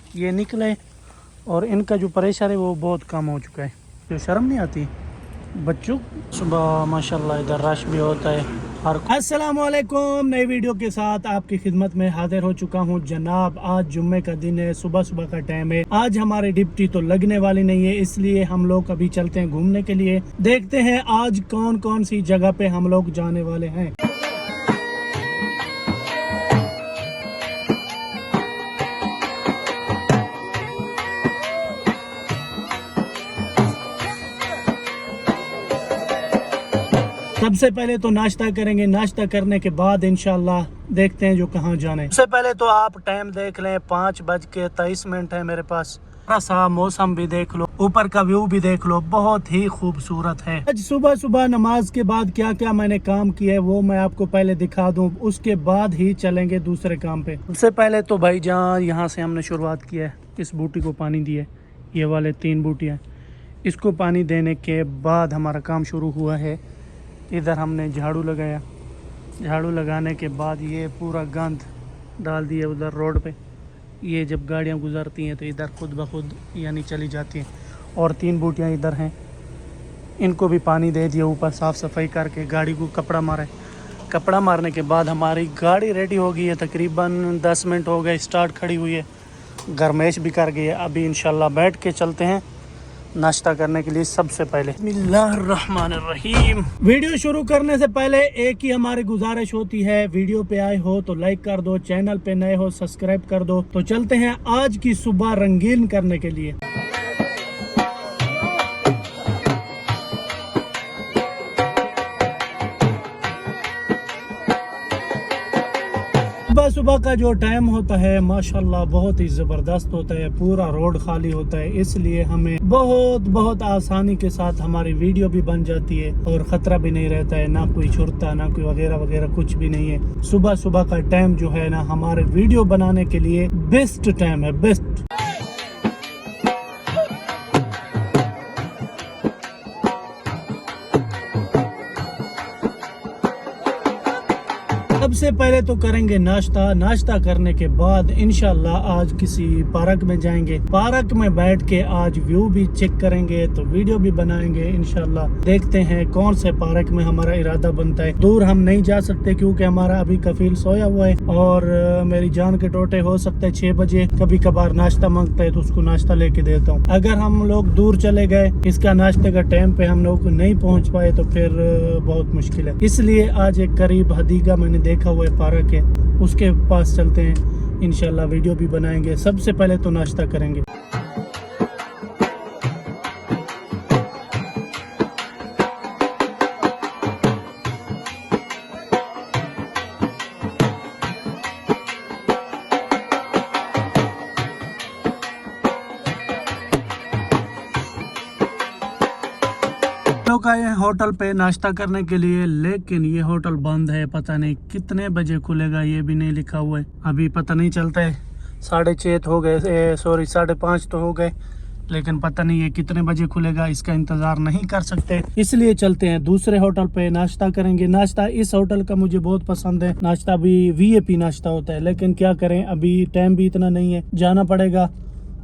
ये निकले और इनका जो प्रेशर है वो बहुत कम हो चुका है। जो शर्म नहीं आती बच्चों। सुबह माशाल्लाह इधर रश भी होता है हर। अस्सलाम वालेकुम, नई वीडियो के साथ आपकी खिदमत में हाजिर हो चुका हूँ जनाब। आज जुम्मे का दिन है, सुबह सुबह का टाइम है। आज हमारी डिप्टी तो लगने वाली नहीं है, इसलिए हम लोग अभी चलते हैं घूमने के लिए। देखते हैं आज कौन कौन सी जगह पे हम लोग जाने वाले हैं। सबसे पहले तो नाश्ता करेंगे, नाश्ता करने के बाद इंशाल्लाह देखते हैं जो कहाँ जाना है। सबसे पहले तो आप टाइम देख लें, 5:23 है मेरे पास। थोड़ा सा मौसम भी देख लो, ऊपर का व्यू भी देख लो, बहुत ही खूबसूरत है। आज सुबह सुबह नमाज के बाद क्या क्या मैंने काम किया है वो मैं आपको पहले दिखा दूं, उसके बाद ही चलेंगे दूसरे काम पे। सबसे पहले तो भाईजान यहाँ से हमने शुरुआत की है। इस बूटी को पानी दिया, ये वाले 3 बूटियाँ, इसको पानी देने के बाद हमारा काम शुरू हुआ है। इधर हमने झाड़ू लगाया, झाड़ू लगाने के बाद ये पूरा गंद डाल दिया उधर रोड पे। ये जब गाड़ियाँ गुजरती हैं तो इधर खुद ब खुद यानी चली जाती हैं। और 3 बूटियाँ इधर हैं, इनको भी पानी दे दिया। ऊपर साफ़ सफाई करके गाड़ी को कपड़ा मारा है। कपड़ा मारने के बाद हमारी गाड़ी रेडी हो गई है। तकरीबन 10 मिनट हो गए स्टार्ट खड़ी हुई है, गर्मेश भी कर गई है। अभी इंशाल्लाह बैठ के चलते हैं नाश्ता करने के लिए। सबसे पहले बिस्मिल्लाहिर्रहमानिर्रहीम। वीडियो शुरू करने से पहले एक ही हमारी गुजारिश होती है, वीडियो पे आए हो तो लाइक कर दो, चैनल पे नए हो सब्सक्राइब कर दो। तो चलते हैं आज की सुबह रंगीन करने के लिए। सुबह सुबह का जो टाइम होता है माशाल्लाह बहुत ही ज़बरदस्त होता है। पूरा रोड खाली होता है, इसलिए हमें बहुत आसानी के साथ हमारी वीडियो भी बन जाती है और ख़तरा भी नहीं रहता है। ना कोई छुरता, ना कोई वगैरह वगैरह, कुछ भी नहीं है। सुबह सुबह का टाइम जो है ना हमारे वीडियो बनाने के लिए बेस्ट टाइम है, बेस्ट। सबसे पहले तो करेंगे नाश्ता। नाश्ता करने के बाद इंशाल्लाह आज किसी पार्क में जाएंगे। पार्क में बैठ के आज व्यू भी चेक करेंगे तो वीडियो भी बनाएंगे इंशाल्लाह। देखते हैं कौन से पार्क में हमारा इरादा बनता है। दूर हम नहीं जा सकते क्योंकि हमारा अभी कफील सोया हुआ है और मेरी जान के टोटे हो सकते है 6 बजे कभी कभार नाश्ता मांगता है तो उसको नाश्ता लेके देता हूँ। अगर हम लोग दूर चले गए, इसका नाश्ते का टाइम पे हम लोग नहीं पहुँच पाए तो फिर बहुत मुश्किल है। इसलिए आज एक करीब हदीगा मैंने देखा हुआ पार्क है, उसके पास चलते हैं। इंशाल्लाह वीडियो भी बनाएंगे। सबसे पहले तो नाश्ता करेंगे। लोग आए हैं होटल पे नाश्ता करने के लिए, लेकिन ये होटल बंद है। पता नहीं कितने बजे खुलेगा, ये भी नहीं लिखा हुआ है। अभी पता नहीं चलता है। 6:30 हो गए, सॉरी 5:30 तो हो गए, लेकिन पता नहीं है कितने बजे खुलेगा। इसका इंतजार नहीं कर सकते, इसलिए चलते हैं दूसरे होटल पे नाश्ता करेंगे। नाश्ता इस होटल का मुझे बहुत पसंद है। नाश्ता भी VIP नाश्ता होता है, लेकिन क्या करें अभी टाइम भी इतना नहीं है, जाना पड़ेगा।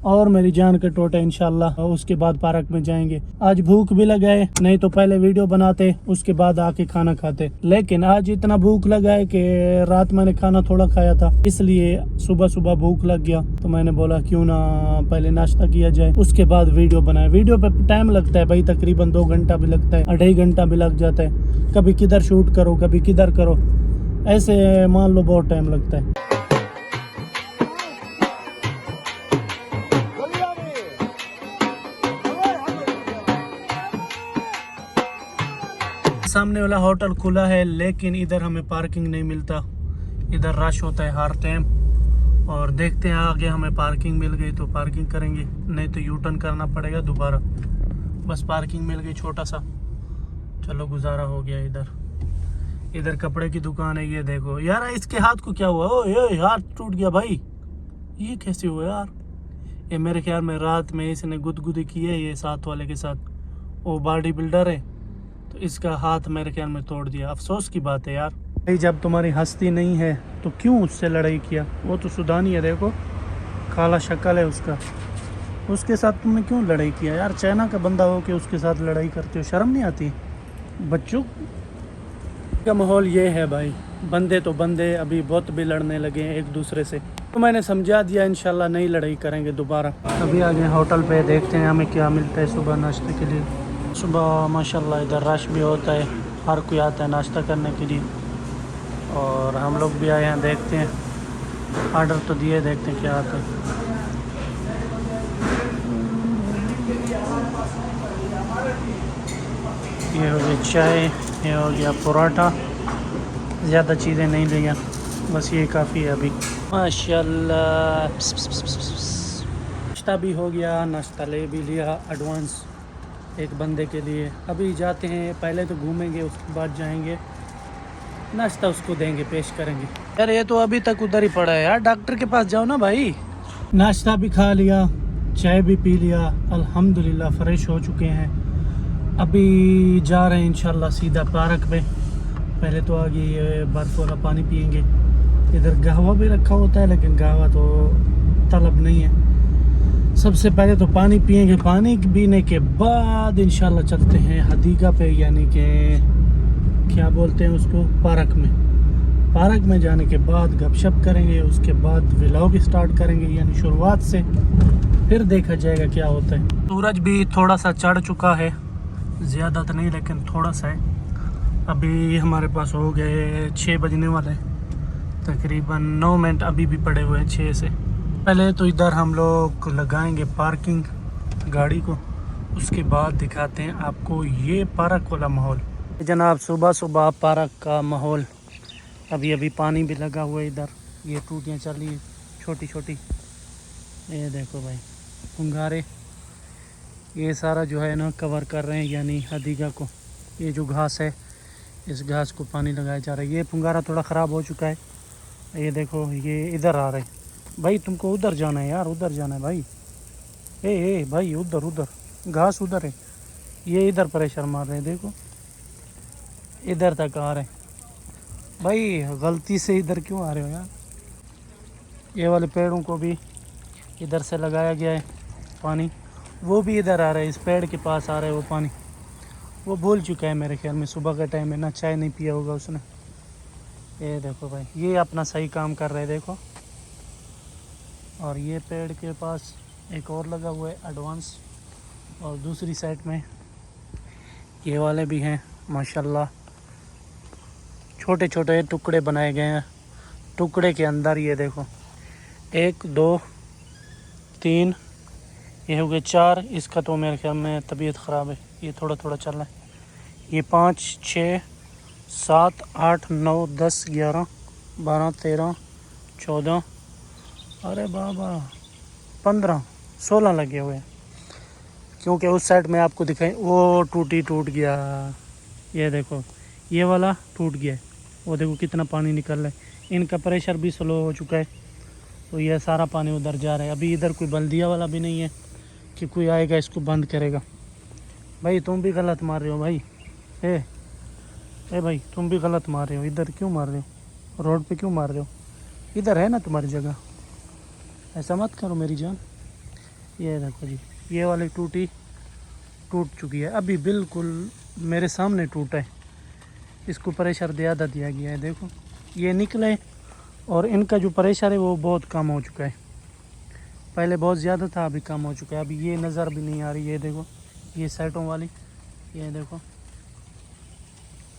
और मेरी जान के टोटे इंशाल्लाह उसके बाद पार्क में जाएंगे। आज भूख भी लगा है, नहीं तो पहले वीडियो बनाते उसके बाद आके खाना खाते, लेकिन आज इतना भूख लगा है कि रात मैंने खाना थोड़ा खाया था, इसलिए सुबह सुबह भूख लग गया तो मैंने बोला क्यों ना पहले नाश्ता किया जाए उसके बाद वीडियो बनाए। वीडियो पे टाइम लगता है भाई, तकरीबन 2 घंटा भी लगता है, 2.5 घंटा भी लग जाता है। कभी किधर शूट करो, कभी किधर करो, ऐसे मान लो बहुत टाइम लगता है। सामने वाला होटल खुला है, लेकिन इधर हमें पार्किंग नहीं मिलता। इधर रश होता है हर टाइम। और देखते हैं आगे हमें पार्किंग मिल गई तो पार्किंग करेंगे, नहीं तो यू टर्न करना पड़ेगा दोबारा। बस पार्किंग मिल गई छोटा सा, चलो गुजारा हो गया। इधर कपड़े की दुकान है, ये देखो यार। इसके हाथ को क्या हुआ? ओ ये हाथ टूट गया भाई, ये कैसे हुआ यार? ये मेरे ख्याल में रात में इसने गुदगुदी की है ये साथ वाले के साथ। वो बॉडी बिल्डर है तो इसका हाथ मेरे ख्याल में तोड़ दिया। अफसोस की बात है यार। भाई जब तुम्हारी हस्ती नहीं है तो क्यों उससे लड़ाई किया? वो तो सुदानी है, देखो काला शक्ल है उसका। उसके साथ तुमने क्यों लड़ाई किया यार? चाइना का बंदा हो कि उसके साथ लड़ाई करते हो, शर्म नहीं आती? बच्चों का माहौल ये है भाई, बंदे तो बंदे अभी बहुत भी लड़ने लगे हैं एक दूसरे से। तो मैंने समझा दिया, इंशाल्लाह नहीं लड़ाई करेंगे दोबारा। अभी आ गए होटल पे, देखते हैं हमें क्या मिलता है सुबह नाश्ते के लिए। सुबह माशाल्लाह इधर रश भी होता है, हर कोई आता है नाश्ता करने के लिए। और हम लोग भी आए हैं, देखते हैं, ऑर्डर तो दिए, देखते हैं क्या आता है। ये हो गया चाय, ये हो गया पराठा, ज़्यादा चीज़ें नहीं लिया, बस ये काफ़ी है अभी। माशाल्लाह नाश्ता भी हो गया, नाश्ता ले भी लिया एडवांस एक बंदे के लिए। अभी जाते हैं, पहले तो घूमेंगे उसके बाद जाएंगे नाश्ता उसको देंगे, पेश करेंगे। यार ये तो अभी तक उधर ही पड़ा है यार, डॉक्टर के पास जाओ ना भाई। नाश्ता भी खा लिया, चाय भी पी लिया, अल्हम्दुलिल्लाह फ्रेश हो चुके हैं। अभी जा रहे हैं इंशाल्लाह सीधा पार्क में। पहले तो आगे ये बर्फ़ वाला पानी पियेंगे। इधर कहवा भी रखा होता है, लेकिन कहवा तो तलब नहीं है। सबसे पहले तो पानी पियेंगे, पानी पीने के बाद इंशाल्लाह चलते हैं हदीका पे, यानी कि क्या बोलते हैं उसको, पार्क में। पार्क में जाने के बाद गपशप करेंगे, उसके बाद व्लॉग स्टार्ट करेंगे, यानी शुरुआत से, फिर देखा जाएगा क्या होता है। सूरज भी थोड़ा सा चढ़ चुका है, ज़्यादा तो नहीं लेकिन थोड़ा सा है। अभी हमारे पास हो गए 6 बजने वाले, तकरीबन 9 मिनट अभी भी पड़े हुए हैं 6 से। पहले तो इधर हम लोग लगाएंगे पार्किंग गाड़ी को, उसके बाद दिखाते हैं आपको ये पार्क वाला माहौल। जनाब सुबह सुबह पार्क का माहौल, अभी अभी पानी भी लगा हुआ है इधर, ये टूटियाँ चल रही हैं छोटी छोटी, ये देखो भाई फुंगारे, ये सारा जो है ना कवर कर रहे हैं यानी हदीका को। ये जो घास है, इस घास को पानी लगाया जा रहा है। ये फुंगारा थोड़ा ख़राब हो चुका है, ये देखो ये इधर आ रहा है। भाई तुमको उधर जाना है यार, उधर जाना है भाई। ए भाई उधर उधर घास उधर है, ये इधर प्रेशर मार रहे हैं, देखो इधर तक आ रहे हैं। भाई गलती से इधर क्यों आ रहे हो यार? ये वाले पेड़ों को भी इधर से लगाया गया है पानी, वो भी इधर आ रहा है, इस पेड़ के पास आ रहा है वो पानी। वो भूल चुका है मेरे ख्याल में, सुबह का टाइम है ना, चाय नहीं पिया होगा उसने। ये देखो भाई, ये अपना सही काम कर रहे हैं, देखो। और ये पेड़ के पास एक और लगा हुआ है एडवांस, और दूसरी साइड में ये वाले भी हैं माशाल्लाह। छोटे छोटे टुकड़े बनाए गए हैं, टुकड़े के अंदर ये देखो 1 2 3, ये हो गए 4। इसका तो मेरे ख्याल में तबीयत ख़राब है, ये थोड़ा थोड़ा चल रहा है। ये 5 6 7 8 9 10 11 12 13 14, अरे बाबा 15 16 लगे हुए हैं। क्योंकि उस साइड में आपको दिखाई वो टूट गया, ये देखो ये वाला टूट गया है, वो देखो कितना पानी निकल रहा है। इनका प्रेशर भी स्लो हो चुका है, तो ये सारा पानी उधर जा रहा है। अभी इधर कोई बल्दिया वाला भी नहीं है कि कोई आएगा इसको बंद करेगा। भाई तुम भी गलत मार रहे हो भाई, ए भाई तुम भी गलत मार रहे हो। इधर क्यों मार रहे हो, रोड पे क्यों मार रहे हो? इधर है ना तुम्हारी जगह, ऐसा मत करो मेरी जान। ये देखो जी, ये वाली टूट चुकी है, अभी बिल्कुल मेरे सामने टूटा है। इसको प्रेशर ज़्यादा दिया गया है, देखो ये निकले, और इनका जो प्रेशर है वो बहुत कम हो चुका है। पहले बहुत ज़्यादा था, अभी कम हो चुका है। अभी ये नज़र भी नहीं आ रही, ये देखो ये साइडों वाली, ये देखो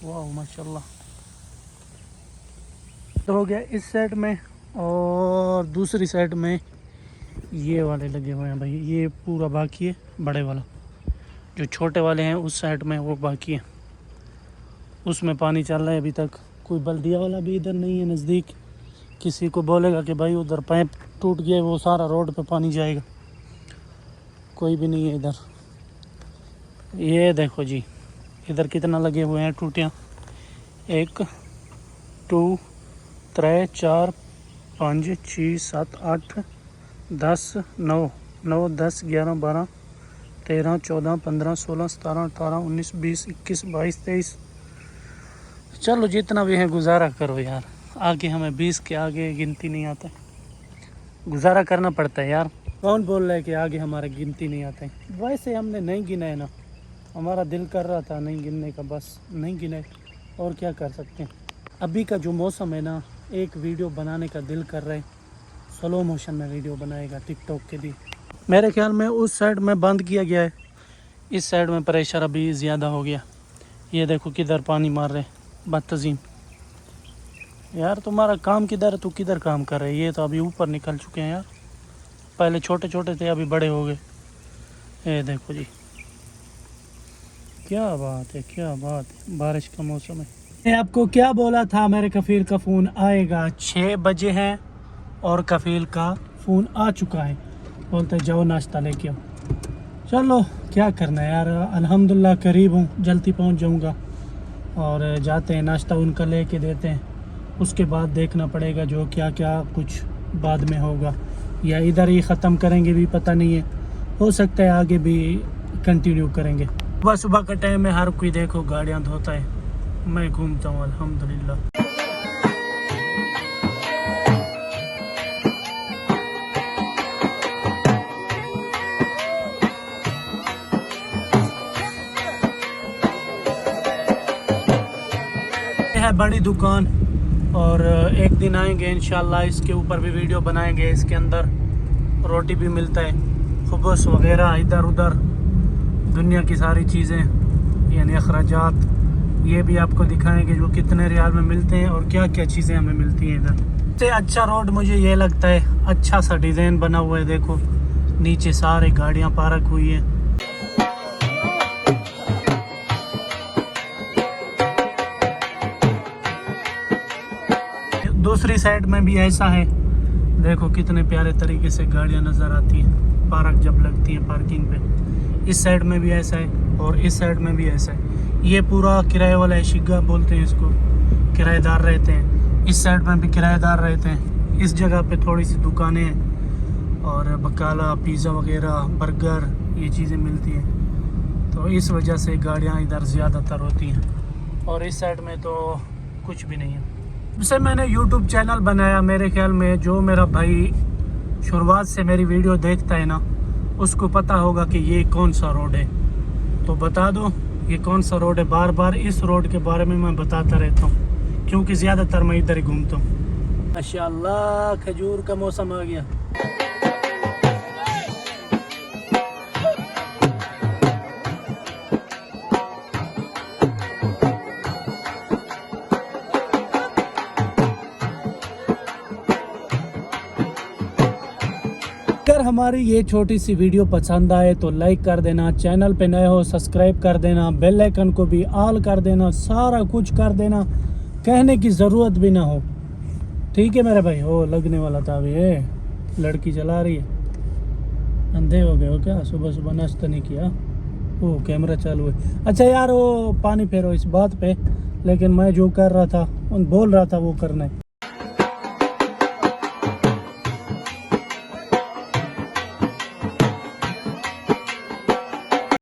वाह माशाल्लाह। तो हो गया इस साइड में, और दूसरी साइड में ये वाले लगे हुए हैं भाई, ये पूरा बाकी है। बड़े वाला, जो छोटे वाले हैं उस साइड में वो बाकी है, उसमें पानी चल रहा है अभी तक। कोई बल्दिया वाला भी इधर नहीं है नज़दीक, किसी को बोलेगा कि भाई उधर पाइप टूट गया, वो सारा रोड पे पानी जाएगा, कोई भी नहीं है इधर। ये देखो जी इधर कितना लगे हुए हैं टूटियाँ, 1 2 3 4 5 6 7 8 10 9 9 10 11 12 13 14 15 16 17 18 19 20 21 22 23। चलो जितना भी है गुजारा करो यार, आगे हमें 20 के आगे गिनती नहीं आता। गुजारा करना पड़ता है यार। कौन बोल रहा है कि आगे हमारे गिनती नहीं आते? वैसे हमने नहीं गिना है ना, हमारा दिल कर रहा था नहीं गिनने का, बस नहीं गिने, और क्या कर सकते हैं। अभी का जो मौसम है ना, एक वीडियो बनाने का दिल कर रहा है, स्लो मोशन में वीडियो बनाएगा टिकटॉक के लिए। मेरे ख्याल में उस साइड में बंद किया गया है, इस साइड में प्रेशर अभी ज़्यादा हो गया। ये देखो किधर पानी मार रहे, बदतज़ीम। यार तुम्हारा काम किधर है, तू किधर काम कर रहे? ये तो अभी ऊपर निकल चुके हैं यार, पहले छोटे छोटे थे अभी बड़े हो गए। ये देखो जी, क्या बात है, क्या बात है, बारिश का मौसम है। मैं आपको क्या बोला था, मेरे कफ़ील का फ़ोन आएगा, 6 बजे हैं और कफ़ील का फ़ोन आ चुका है, बोलते जाओ नाश्ता लेके आओ। चलो क्या करना है यार, अल्हम्दुलिल्लाह करीब हूँ, जल्दी पहुँच जाऊँगा और जाते हैं, नाश्ता उनका लेके देते हैं। उसके बाद देखना पड़ेगा जो क्या क्या कुछ बाद में होगा, या इधर ही ख़त्म करेंगे भी पता नहीं है, हो सकता है आगे भी कंटिन्यू करेंगे। सुबह सुबह का टाइम में हर कोई देखो गाड़ियाँ धोता है, मैं घूमता हूँ अल्हम्दुलिल्लाह। है बड़ी दुकान, और एक दिन आएंगे इंशाल्लाह, इसके ऊपर भी वीडियो बनाएंगे। इसके अंदर रोटी भी मिलता है, खुबस वगैरह, इधर उधर दुनिया की सारी चीज़ें यानी अखराजात, ये भी आपको दिखाएंगे जो कितने रियाल में मिलते हैं और क्या क्या चीज़ें हमें मिलती हैं इधर। सबसे अच्छा रोड मुझे ये लगता है, अच्छा सा डिज़ाइन बना हुआ है, देखो नीचे सारे गाड़ियाँ पार्क हुई है। दूसरी साइड में भी ऐसा है, देखो कितने प्यारे तरीके से गाड़ियां नज़र आती हैं पार्क जब लगती हैं पार्किंग पे। इस साइड में भी ऐसा है और इस साइड में भी ऐसा है। ये पूरा किराए वाला है, शिग्गा बोलते हैं इसको, किराएदार रहते हैं। इस साइड में भी किराएदार रहते हैं। इस जगह पे थोड़ी सी दुकानें हैं और बकाला, पिज़्ज़ा वगैरह, बर्गर, ये चीज़ें मिलती हैं, तो इस वजह से गाड़ियाँ इधर ज़्यादातर होती हैं। और इस साइड में तो कुछ भी नहीं है। उससे मैंने YouTube चैनल बनाया, मेरे ख्याल में जो मेरा भाई शुरुआत से मेरी वीडियो देखता है ना, उसको पता होगा कि ये कौन सा रोड है, तो बता दो ये कौन सा रोड है। बार बार इस रोड के बारे में मैं बताता रहता हूँ क्योंकि ज़्यादातर मैं इधर ही घूमता हूँ। माशाल्लाह खजूर का मौसम आ गया। अगर हमारी ये छोटी सी वीडियो पसंद आए तो लाइक कर देना, चैनल पे नए हो सब्सक्राइब कर देना, बेल आइकन को भी ऑल कर देना, सारा कुछ कर देना, कहने की ज़रूरत भी ना हो, ठीक है मेरे भाई। हो लगने वाला था अभी, ये लड़की चला रही है, अंधे हो गए हो क्या? सुबह सुबह नाश्ता नहीं किया? ओ कैमरा चालू है। अच्छा यार वो पानी फेरो इस बात पे, लेकिन मैं जो कर रहा था बोल रहा था वो करना है।